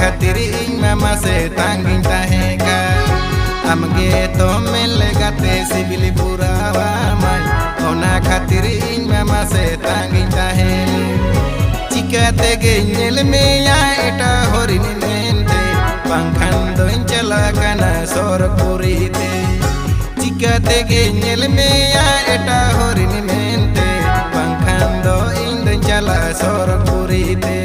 खातिर इन मामा से तांगिन ताहेगा आमगे तो मेले गाते सिबिली पुरावा माय ओना खातिर इन मामा से तांगिन ताहे चिकाते गे नेल मेया एटा हरिन मेनते बांखान दोइन चला काना सरपुरीते चिकाते गे नेल मेया एटा हरिन मेनते बांखान दो इन दोइन चला सरपुरीते